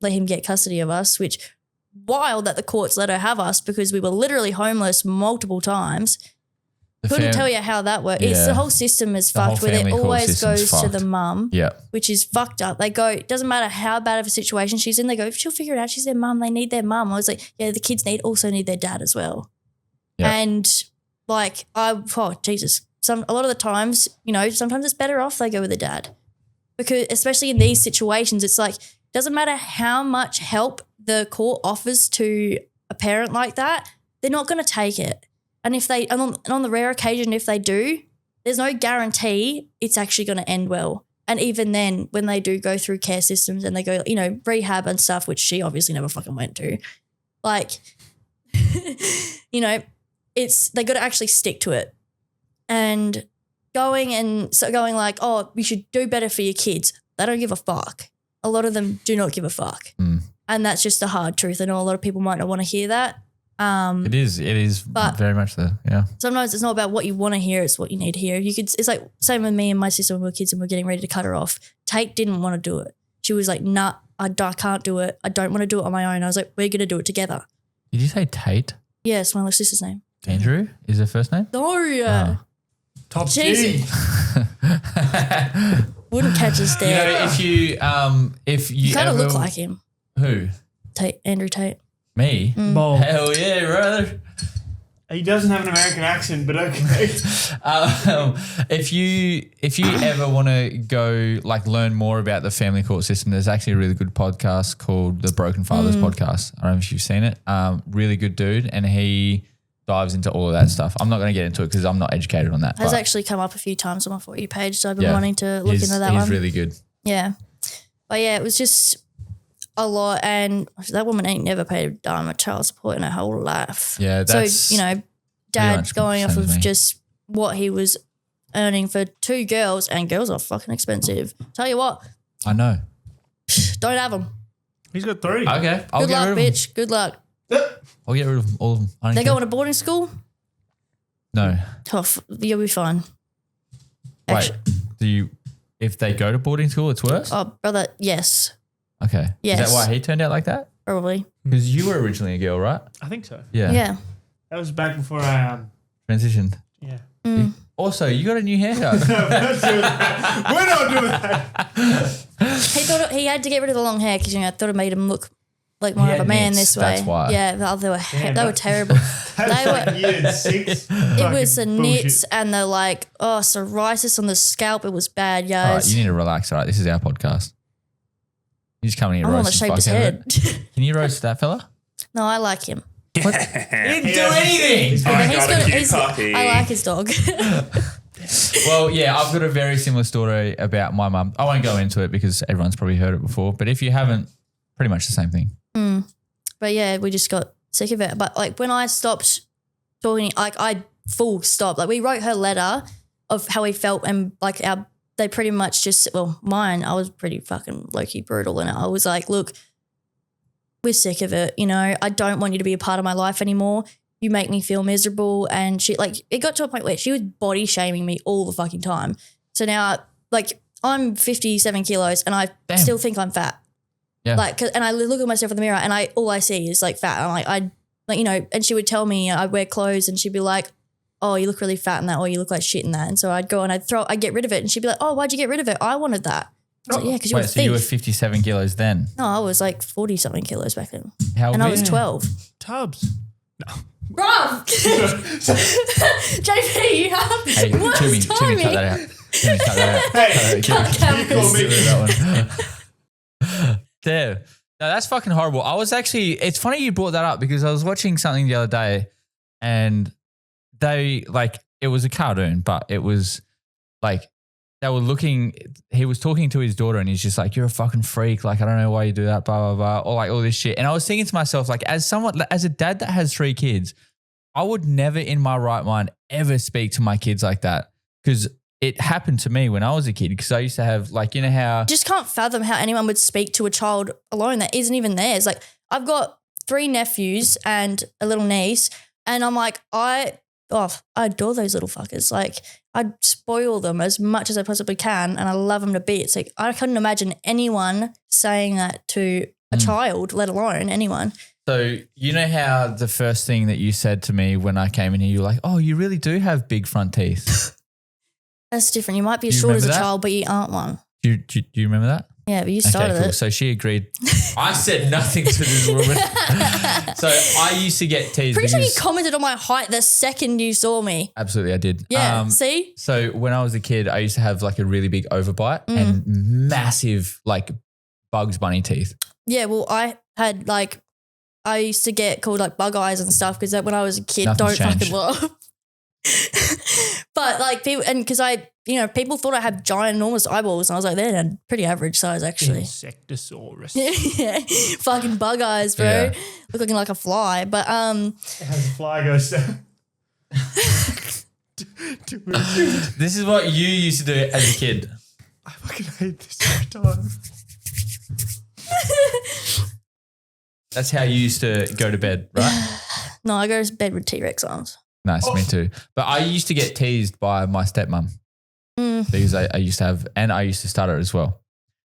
him get custody of us, which wild that the courts let her have us because we were literally homeless multiple times. Couldn't tell you how that works. It's the whole system is fucked where it always goes to the mum, which is fucked up. They go, it doesn't matter how bad of a situation she's in, they go, she'll figure it out. She's their mum. They need their mum. I was like, yeah, the kids also need their dad as well. Yep. And Jesus, a lot of the times, sometimes it's better off they go with the dad because especially in these situations, it's like, doesn't matter how much help the court offers to a parent like that, they're not going to take it. And on the rare occasion, if they do, there's no guarantee it's actually going to end well. And even then, when they do go through care systems and they go, rehab and stuff, which she obviously never fucking went to, they got to actually stick to it. And going like, oh, you should do better for your kids. They don't give a fuck. A lot of them do not give a fuck. Mm. And that's just the hard truth. I know a lot of people might not want to hear that. It is very much there. Yeah. Sometimes it's not about what you want to hear; it's what you need to hear. It's like same with me and my sister when we were kids and we are getting ready to cut her off. Tate didn't want to do it. She was like, "Nah, I can't do it. I don't want to do it on my own." I was like, "We're gonna do it together." Did you say Tate? Yes, my little sister's name. Andrew is her first name. No, yeah. Top G. Wouldn't catch us there. If you kind of look like him. Who? Tate, Andrew Tate. Me? Bold. Hell yeah, brother. He doesn't have an American accent, but okay. If you ever want to go learn more about the family court system, there's actually a really good podcast called the Broken Fathers Podcast. I don't know if you've seen it. Really good dude, and he dives into all of that stuff. I'm not going to get into it because I'm not educated on that. Has actually come up a few times on my For You page, so I've been wanting to look into that one. He's really good. Yeah. But yeah, it was just a lot, and that woman ain't never paid a dime of child support in her whole life. Yeah, that's so Dad going off of just what he was earning for two girls, and girls are fucking expensive. Tell you what, I know. Don't have them. He's got 3. Okay, Good luck, bitch. Good luck. I'll get rid of them, all of them. They going to boarding school? No. Tough. You'll be fine. Wait, if they go to boarding school, it's worse? Oh, brother, yes. Okay. Yes. Is that why he turned out like that? Probably. Because you were originally a girl, right? I think so. Yeah. Yeah. That was back before I transitioned. Yeah. Also, you got a new haircut. We're not doing that. He thought he had to get rid of the long hair because I thought it made him look like more of a man this way. That's why. Yeah, they were terrible. They were year 6. It was the knits and the psoriasis on the scalp. It was bad, guys. All right, you need to relax. All right, this is our podcast. You just come in here and roast I want to shape his head. Can you roast that fella? No, I like him. What? He didn't do anything. I like his dog. Well, yeah, I've got a very similar story about my mum. I won't go into it because everyone's probably heard it before. But if you haven't, pretty much the same thing. But yeah, we just got sick of it. But like when I stopped talking, like I full stop. Like we wrote her letter of how we felt, and like they pretty much just, well, mine, I was pretty fucking low-key brutal, and I was like, look, we're sick of it, you know, I don't want you to be a part of my life anymore. You make me feel miserable. And she, like, it got to a point where she was body shaming me all the fucking time. So now, like, I'm 57 kilos and I still think I'm fat. Yeah. Like, and I look at myself in the mirror and all I see is like fat. I'm like, you know, and she would tell me I'd wear clothes and she'd be like, oh, you look really fat in that, or you look like shit in that. And so I'd go and I'd get rid of it. And she'd be like, oh, why'd you get rid of it? I wanted that. I was like, yeah, because you were a thief. So you were 57 kilos then? No, I was like 40-something kilos back then. How and big? I was 12. Tubs. Bruv! JP, you have Hey, Timmy, cut that out. Timmy, cut that out. Hey, There. No, that's fucking horrible. I was actually, it's funny you brought that up because I was watching something the other day and it was a cartoon, but it was like, they were he was talking to his daughter and he's just like, you're a fucking freak. Like, I don't know why you do that, blah, blah, blah, or like all this shit. And I was thinking to myself, like, as a dad that has 3 kids, I would never in my right mind ever speak to my kids like that, because it happened to me when I was a kid, because I used to have, like, you know how. Just can't fathom how anyone would speak to a child alone that isn't even theirs. Like, I've got 3 nephews and a little niece, and I'm like, I adore those little fuckers. Like, I'd spoil them as much as I possibly can, and I love them to bits. Like, I couldn't imagine anyone saying that to a child, let alone anyone. So you know how the first thing that you said to me when I came in here, you were like, oh, you really do have big front teeth. That's different. You might be as short as a child, but you aren't one. Do you remember that? Yeah, but you started it. So she agreed. I said nothing to this woman. So I used to get teased. Pretty sure you commented on my height the second you saw me. Absolutely, I did. Yeah, see? So when I was a kid, I used to have like a really big overbite and massive like Bugs Bunny teeth. Yeah, well, I used to get called like bug eyes and stuff because when I was a kid, Nothing's don't changed. fucking laugh. But like people, and because people thought I had giant, enormous eyeballs, and I was like, they're pretty average size actually. Insectosaurus. Yeah, fucking bug eyes, bro. Yeah. Looking like a fly, but How the fly goes down. This is what you used to do as a kid. I fucking hate this every time. That's how you used to go to bed, right? No, I go to bed with T-Rex arms. Nice, me too. But I used to get teased by my stepmom because I used to have, and I used to stutter as well.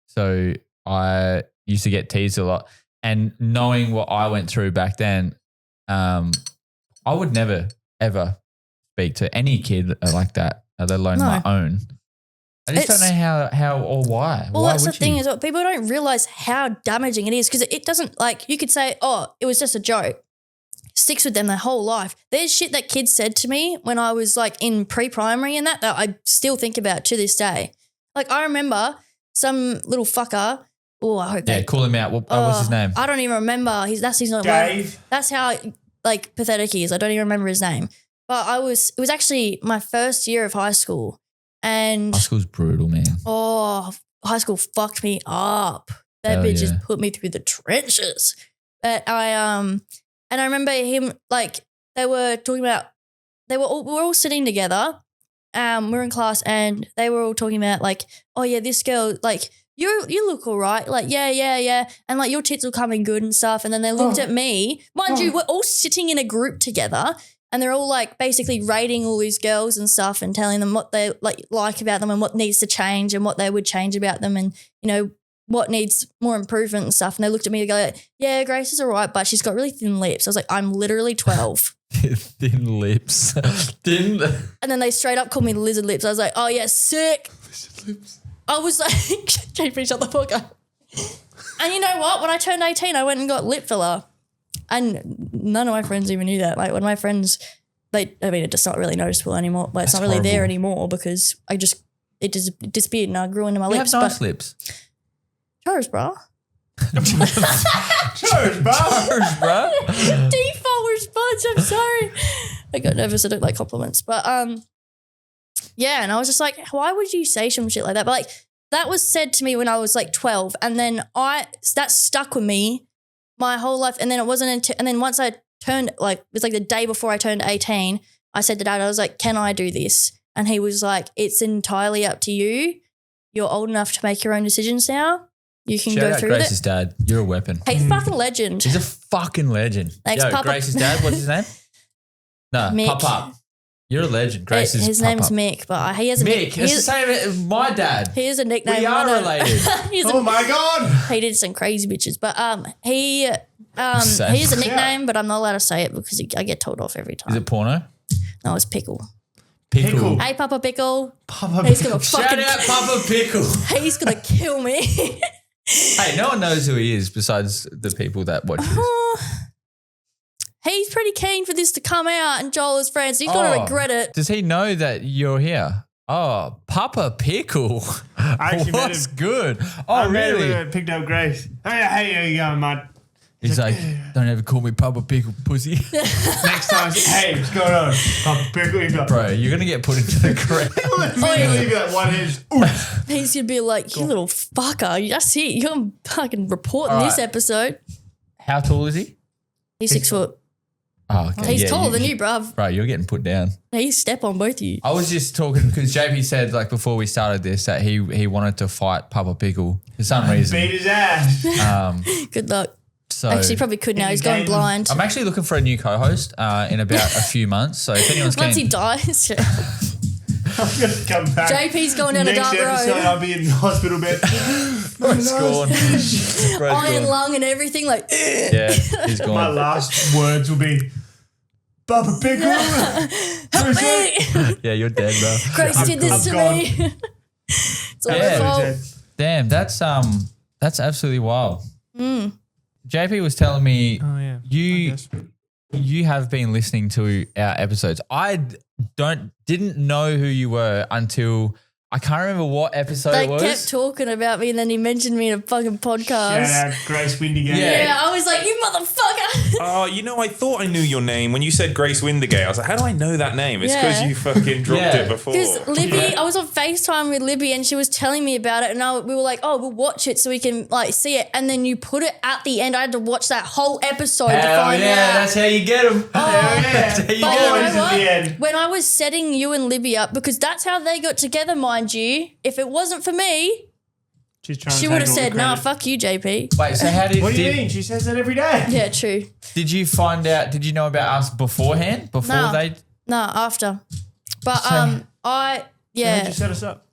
So I used to get teased a lot. And knowing what I went through back then, I would never, ever speak to any kid like that, let alone my own. I just don't know how or why. Well, why that's the would thing you? is that people don't realize how damaging it is, because it doesn't, like, you could say, oh, it was just a joke. Sticks with them their whole life. There's shit that kids said to me when I was like in pre-primary and that I still think about to this day. Like, I remember some little fucker. Oh, I hope that. Call him out. What's his name? I don't even remember. That's his name. Dave. That's how like pathetic he is. I don't even remember his name. But it was actually my first year of high school. And High school's brutal, man. oh, high school fucked me up. That Hell bitch just yeah. put me through the trenches. But and I remember him, like, they were talking about, we were all sitting together. We're in class and they were all talking about like, oh yeah, this girl, like, you look all right. Like, yeah. And like your tits are coming good and stuff. And then they looked at me. Mind you, we're all sitting in a group together and they're all like basically rating all these girls and stuff and telling them what they like about them and what needs to change and what they would change about them and, you know, what needs more improvement and stuff. And they looked at me and go, yeah, Grace is all right, but she's got really thin lips. I was like, I'm literally 12. Thin lips. Thin. And then they straight up called me lizard lips. I was like, oh yeah, sick. Lizard lips. I was like, JP, shut the fuck up. And you know what? When I turned 18, I went and got lip filler. And none of my friends even knew that. Like, when my friends, it's just not really noticeable anymore. Like, it's not really there anymore because it just disappeared and I grew into my You lips. have nice lips. Chose, bro. Chose, bro. Default response. I'm sorry. I got nervous. I don't like compliments. But Yeah, and I was just like, why would you say some shit like that? But like that was said to me when I was like 12, and then that stuck with me my whole life. And then it wasn't until, and then once I turned, like it was like the day before I turned 18, I said to Dad, I was like, can I do this? And he was like, it's entirely up to you. You're old enough to make your own decisions now. You can Shout go out through Grace's with it. dad. You're a weapon. He's a fucking legend. He's a fucking legend. Thanks, Yo, Papa. Grace's dad, what's his name? No, Mick. Pop. You're a legend. Grace is His name's Pop. Mick, but he has a Mick. It's the same as my dad. He has a nickname. We are related. Oh my God. He did some crazy bitches, but he has a nickname, but I'm not allowed to say it because I get told off every time. Is it porno? No, it's Pickle. Pickle. Hey, Papa Pickle. Papa He's gonna Shout fucking. out Papa Pickle. He's gonna kill me. Hey, no one knows who he is besides the people that watch this. He's pretty keen for this to come out and Joel is friends. He's gonna regret it. Does he know that you're here? Oh, Papa Pickle. I actually met What's him. good? Oh, I met him really? when I picked up Grace. Hey, how you going, mate? He's like, don't ever call me Papa Pickle, pussy. Next time, hey, what's going on? Papa Pickle, you got. Bro, you're going to get put into the ground. Immediately be like one hand. He's gonna be like, you little fucker. That's it. You're gonna fucking reporting All this right. episode. How tall is he? He's 6 foot. Oh, okay. He's taller than you, bruv. Bro, you're getting put down. He's step on both of you. I was just talking because JP said like before we started this that he wanted to fight Papa Pickle for some reason. Beat his ass. Good luck. So Actually, probably could now. He's going game. blind. I'm actually looking for a new co-host in about a few months. So if anyone's Once he keen, dies, I'm going to come back. JP's going down a Next dark episode, road. I'll be in the hospital bed. bro's gone. Bro's Iron gone. lung and everything. Like, Yeah, he's My gone. last words will be, Papa Pickle. help me. Yeah, you're dead, bro. Grace did this to gone. me. It's all Yeah. her fault. Damn, that's absolutely wild. JP was telling me Oh, yeah. you have been listening to our episodes. I didn't know who you were until I can't remember what episode They it was. kept talking about me and then he mentioned me in a fucking podcast. Shout out Grace Windigate. Yeah. Yeah, I was like, you motherfucker. Oh, you know, I thought I knew your name when you said Grace Windigate. I was like, how do I know that name? It's because Yeah. you fucking dropped Yeah. it before. Because Libby, I was on FaceTime with Libby and she was telling me about it and we were like, oh, we'll watch it so we can like see it. And then you put it at the end. I had to watch that whole episode to Hell find yeah, out. that's how you get them. That's how you But you get 'em. Always know at the what? end. When I was setting you and Libby up, because that's how they got together, mind you. If it wasn't for me, She's trying she to would have take all the said, nah, credit. fuck you, JP. Wait, so how did What do you mean? She says that every day. Yeah, true. did you find out? Did you know about us beforehand? Before No. they? No, after. But So- I How'd yeah. you set us up?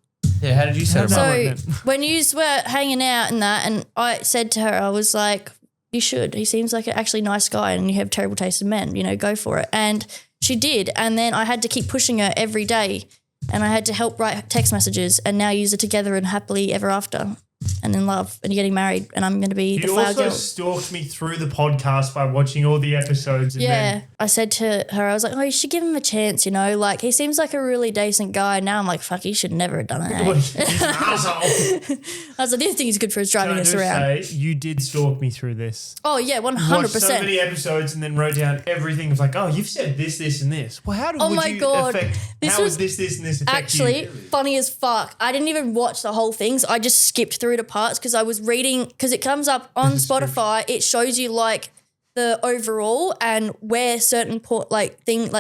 Yeah, how did you set them So- up? So like that. when you were hanging out and that, and I said to her, I was like, you should. He seems like an actually nice guy and you have terrible taste in men, go for it. And she did. And then I had to keep pushing her every day and I had to help write text messages and now use it together and happily ever after and in love and you're getting married and I'm going to be the You flower also girl. stalked me through the podcast by watching all the episodes. And Yeah, then I said to her, I was like, oh, you should give him a chance, like he seems like a really decent guy. Now I'm like, fuck, he should never have done it. eh? He's an asshole. I was like, the other thing he's good for is driving Can I us just around. say, you did stalk me through this. Oh yeah, Watched 100%. so many episodes and then wrote down everything. It was like, oh, you've said this, this, and this. Well, how did Oh would my you God. affect? This how was would this, and this affect Actually, you? funny as fuck. I didn't even watch the whole thing. So I just skipped through to parts because I was reading, because it comes up on Spotify. It shows you like the overall and where certain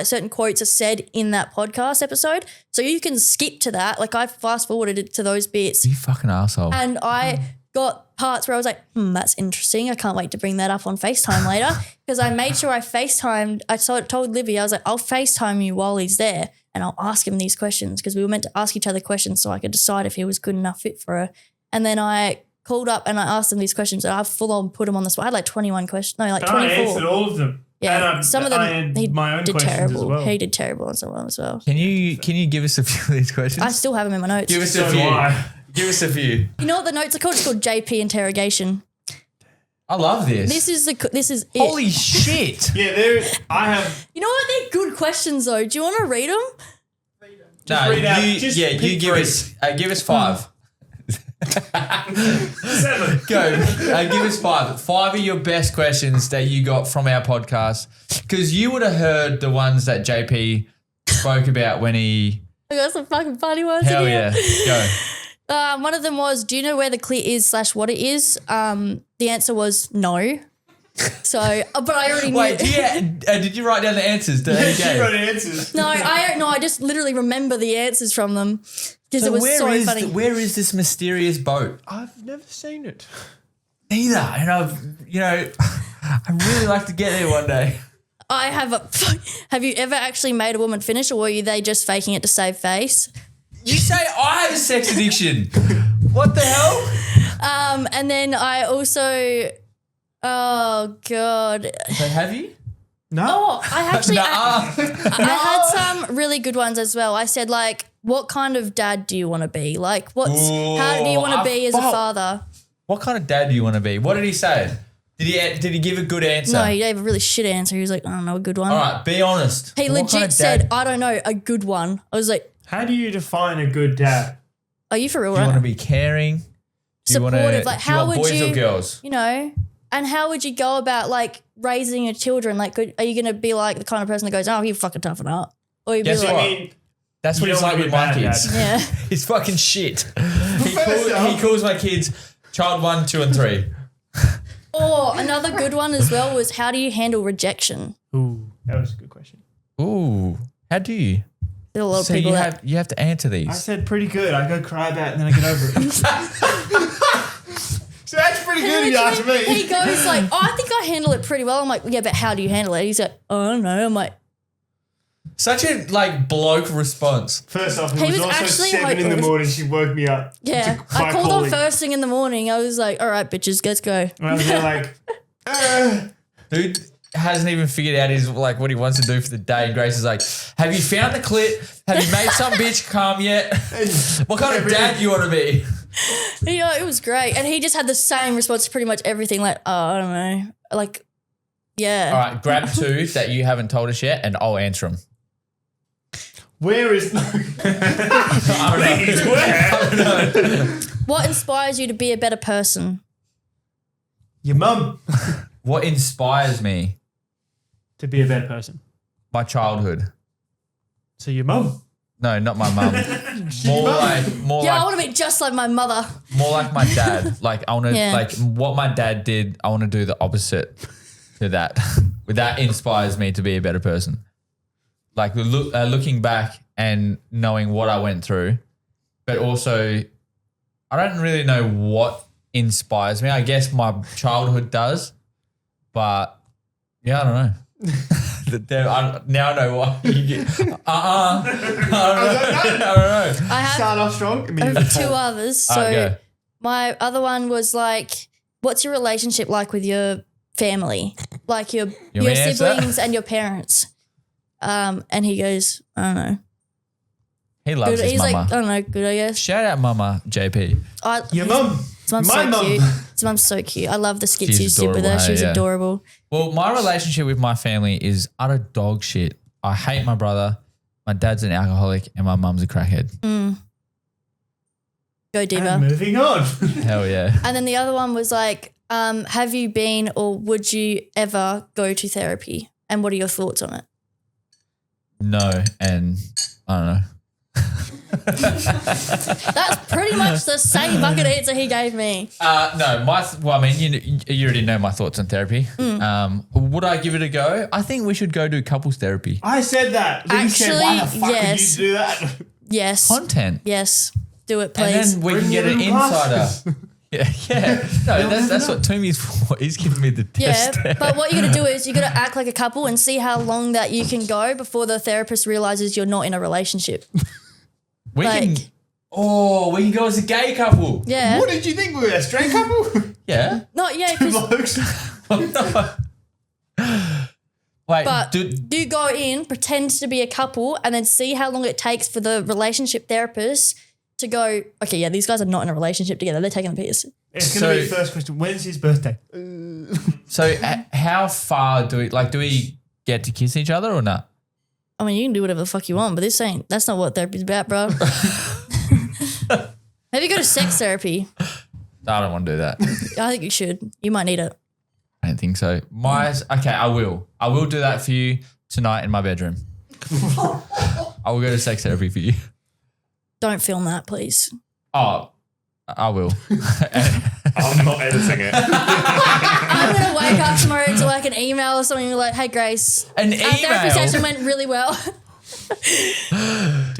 certain quotes are said in that podcast episode. So you can skip to that. Like I fast forwarded it to those bits You fucking asshole. and I got parts where I was like, that's interesting. I can't wait to bring that up on FaceTime later because I made sure I FaceTimed. I told Livy, I was like, I'll FaceTime you while he's there and I'll ask him these questions because we were meant to ask each other questions so I could decide if he was good enough fit for her. And then I called up and I asked him these questions and I full on put him on the spot. I had like 21 questions. No, like And I 24. answered all of them. Yeah, And some of them I had he my own did questions terrible. as well. He did terrible on some of them as well. Can you give us a few of these questions? I still have them in my notes. Give us So a do few. I. Give us a few. You know what the notes are called? It's called JP interrogation. I love this. This is it. Holy shit. Yeah, I have. You know what? They're good questions though. Do you want to read them? No, read out- you just you pick give three. us 5. 7. Go. Give us 5. 5 of your best questions that you got from our podcast. Because you would have heard the ones that JP spoke about when he I got some fucking funny ones. Hell in here. yeah. Go. One of them was, do you know where the clit is / what it is? The answer was no. So, but I already knew. Wait, did you write down the answers? She wrote answers. No, I just literally remember the answers from them because it was so funny. Where is this mysterious boat? I've never seen it. Neither. And I'd really like to get there one day. Have you ever actually made a woman finish, or were they just faking it to save face? You say I have a sex addiction. What the hell? And then I also, oh God. So have you? No. Oh, I actually, Nuh-uh. I had some really good ones as well. I said like, what kind of dad do you want to be? Like how do you want to be as a father? What kind of dad do you want to be? What did he say? Did he give a good answer? No, he gave a really shit answer. He was like, I don't know, a good one. All right, be honest. He What legit kind of said, dad I don't know, a good one. I was like, How do you define a good dad? are you for real? do you Right? want to be caring? Do you want Supportive. to, Like, do you how want would boys you, or girls? you know, and how would you go about like raising your children? Like, are you going to be like the kind of person that goes, oh, you fucking toughen up? Or you'd be Guess like, what? I mean, That's what You he's don't like wanna with be my bad, kids. yeah. He's fucking shit. First off- He calls my kids child 1, 2, and 3. Or another good one as well was, how do you handle rejection? ooh, that was a good question. Ooh, how do you? There's a lot of So people you that. have to answer I these. said pretty good. I go cry about it and then I get over it. So that's pretty good if you ask me. He goes like, oh, I think I handle it pretty well. I'm like, yeah, but how do you handle it? He's like, oh, I don't know. I'm like, Such a bloke response. First off, He it was was also actually 7 in the hopeless. morning. She woke me up. yeah. by I called calling. on first thing in the morning. I was like, all right, bitches, let's go. And I was there like, Dude hasn't even figured out his what he wants to do for the day. And Grace is like, have you found the clit? Have you made some bitch come yet? What kind of dad do you want to be? Yeah, it was great. And he just had the same response to pretty much everything. Like, oh, I don't know. Like, yeah. All right, grab 2 that you haven't told us yet and I'll answer them. where is... I don't know. What inspires you to be a better person? Your mum What inspires me? to be a better person. My childhood. So your mum. No, not my mum. more I like want to be just like my mother. more like my dad. Like I want to Yeah. like what my dad did. I want to do the opposite to that. That inspires me to be a better person. Like looking back and knowing what I went through, but also I don't really know what inspires me. I guess my childhood does, but yeah, I don't know. Now I know why. I don't know. I have Start off strong. I have 2 others. So Go. my other one was like, what's your relationship like with your family? Like your want me to answer that? siblings and your parents. And he goes, I don't know. He loves Good. his He's like, mama. I don't know, good, I guess. Shout out mama JP. Your mum. His mum's My so mum. cute. His mum's so cute. I love the skits She's you did with her. adorable, hey, She's yeah. adorable. Well, my relationship with my family is utter dog shit. I hate my brother. My dad's an alcoholic and my mum's a crackhead. Go Diva. And moving on. Hell yeah. And then the other one was like, have you been or would you ever go to therapy? And what are your thoughts on it? No, and I don't know. That's pretty much the same fucking answer he gave me. No, I mean, you already know my thoughts on therapy. Would I give it a go? I think we should go do couples therapy. I said that. Lee said, why the Actually, fuck yes. would you do that? Yes. Content. Yes. Do it, And please. then we can Bring get your an little insider. glasses. Yeah. No, that's what Toomey's for. He's giving me the test. Yeah, but what you got to do is you got to act like a couple and see how long that you can go before the therapist realizes you're not in a relationship. we can like- go as a gay couple. Yeah. What did you think we were, a straight couple? Yeah. Not yeah, 'cause- Blokes. Wait, but you go in, pretend to be a couple, and then see how long it takes for the relationship therapist to go, okay, yeah, these guys are not in a relationship together. They're taking the piss. It's going to be So- the first question. When's his birthday? so how far do we get to kiss each other or not? I mean, you can do whatever the fuck you want, but that's not what therapy's about, bro. Maybe go to sex therapy. I don't want to do that. I think you should. You might need it. I don't think so. Okay, I will. I will do that for you tonight in my bedroom. I will go to sex therapy for you. Don't film that, please. Oh, I will. I'm not editing it. I'm going to wake up tomorrow to like an email or something like, hey, Grace. An Our therapy email? session went really well.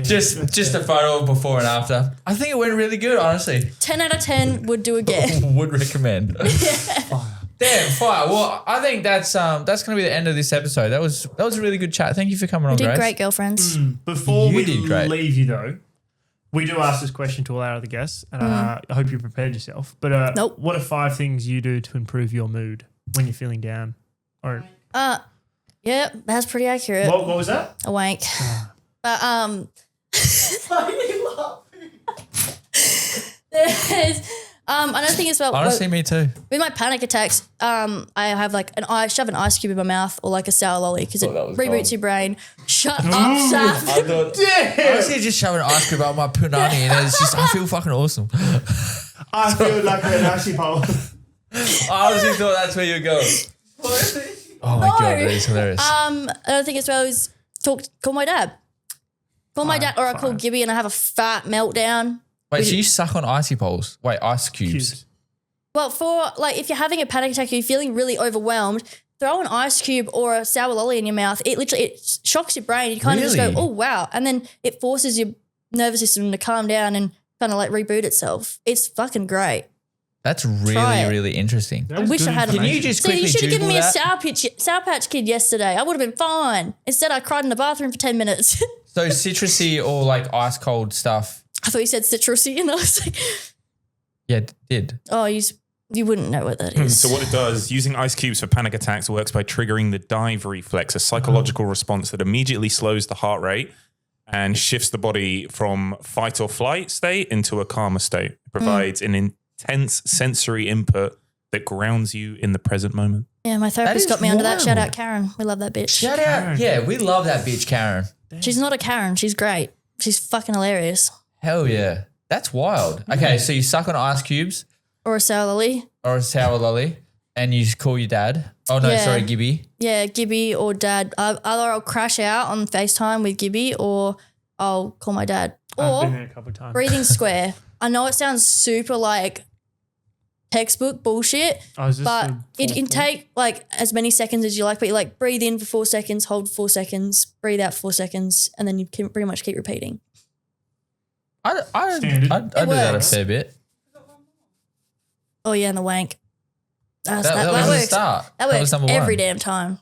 Just a photo of before and after. I think it went really good, honestly. 10 out of 10 would do again. Would recommend. Damn, fire. Well, I think that's going to be the end of this episode. That was a really good chat. Thank you for coming on, We did Grace. great, girlfriends. Before You we did great. leave you though, we do ask this question to all our other guests, and I hope you prepared yourself. But Nope. what are 5 things you do to improve your mood when you're feeling down? Or Yeah, that's pretty accurate. what was that? A wank. But there's another thing as well. Honestly, me too. With my panic attacks, I have like I shove an ice cube in my mouth or like a sour lolly because it that was reboots cold. your brain. Shut up, Saf. I thought, honestly, just shoving ice cream out my punani and it's just, I feel fucking awesome. I feel like an icy pole. I honestly thought that's where you're going. Oh my God, that is hilarious. Another thing as well is call my dad. Call my dad, or I call Gibby and I have a fat meltdown. Wait, so you suck on icy poles? Wait, ice cubes. Well, for like if you're having a panic attack or you're feeling really overwhelmed, throw an ice cube or a sour lolly in your mouth. It shocks your brain. You kind of just Really? go, oh wow, and then it forces your nervous system to calm down and kind of like reboot itself. It's fucking great. That's Try really, it. really interesting. That I is wish good I had. Can you information. just So quickly you should have given Google me that? a Sour Patch Kid yesterday. I would have been fine. Instead, I cried in the bathroom for 10 minutes. So citrusy or like ice cold stuff. I thought you said citrusy, and I was like, Yeah, it did. oh, you wouldn't know what that is. So what it does, using ice cubes for panic attacks works by triggering the dive reflex, a psychological response that immediately slows the heart rate and shifts the body from fight or flight state into a calmer state. It provides an intense sensory input that grounds you in the present moment. Yeah, my therapist is got me under that. Shout wild. out Karen. We love that bitch. Shout out. Yeah, we love that bitch, Karen. She's not a Karen. She's great. She's fucking hilarious. Hell yeah. That's wild. Okay, so you suck on ice cubes Or a sour lolly. or a sour lolly and you call your dad. Oh, no, Yeah. sorry, Gibby. Yeah, Gibby or dad. Either I'll crash out on FaceTime with Gibby or I'll call my dad. I've been Or there a couple of times. breathing square. I know it sounds super like textbook bullshit, but it can take like as many seconds as you like, but you like breathe in for 4 seconds, hold 4 seconds, breathe out 4 seconds, and then you can pretty much keep repeating. Standard. I do that a works. fair bit. Oh yeah, and the wank. That that was the works. start. That was works number every one. damn time.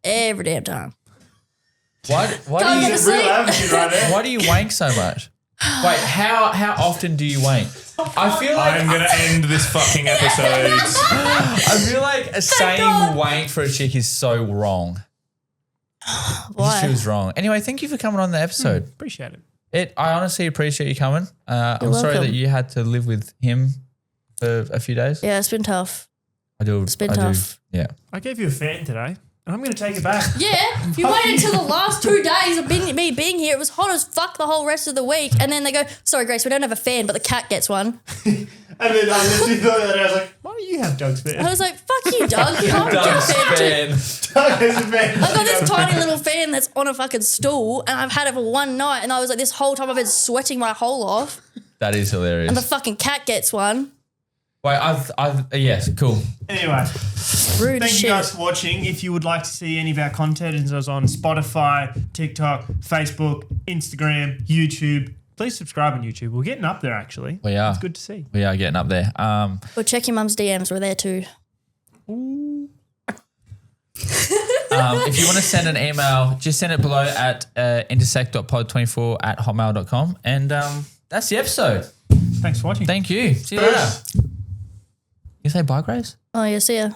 Every damn time. Why Can't do go you to sleep. Real attitude right there. why do you wank so much? Wait, how often do you wank? I feel like I'm going to end this fucking episode. I feel like saying God. wank for a chick is so wrong. It just Why? feels wrong. Anyway, thank you for coming on the episode. Appreciate it. I honestly appreciate you coming. I'm You're sorry welcome. that you had to live with him for a few days. Yeah, it's been tough. I do. It's been I do. tough. Yeah. I gave you a fan today, and I'm going to take it back. Yeah, you waited until the last 2 days of me being here. It was hot as fuck the whole rest of the week. And then they go, sorry, Grace, we don't have a fan, but the cat gets one. And then I literally thought that I was like, why don't you have Doug's fan? I was like, fuck you, Doug. You don't get a fan too. Doug has a fan. I've got this tiny little fan that's on a fucking stool, and I've had it for one night, and I was like, this whole time I've been sweating my hole off, That is hilarious. and the fucking cat gets one. Wait, yes, cool. Anyway, Rude thank shit. you guys for watching. If you would like to see any of our content, it's on Spotify, TikTok, Facebook, Instagram, YouTube. Please subscribe on YouTube. We're getting up there, actually. We are. It's good to see. We are getting up there. Or check your mum's DMs. We're there too. If you want to send an email, just send it below at intersect.pod24@hotmail.com. And that's the episode. Thanks for watching. Thank you. See you later. You say bye, Grace? Oh, yeah, see ya.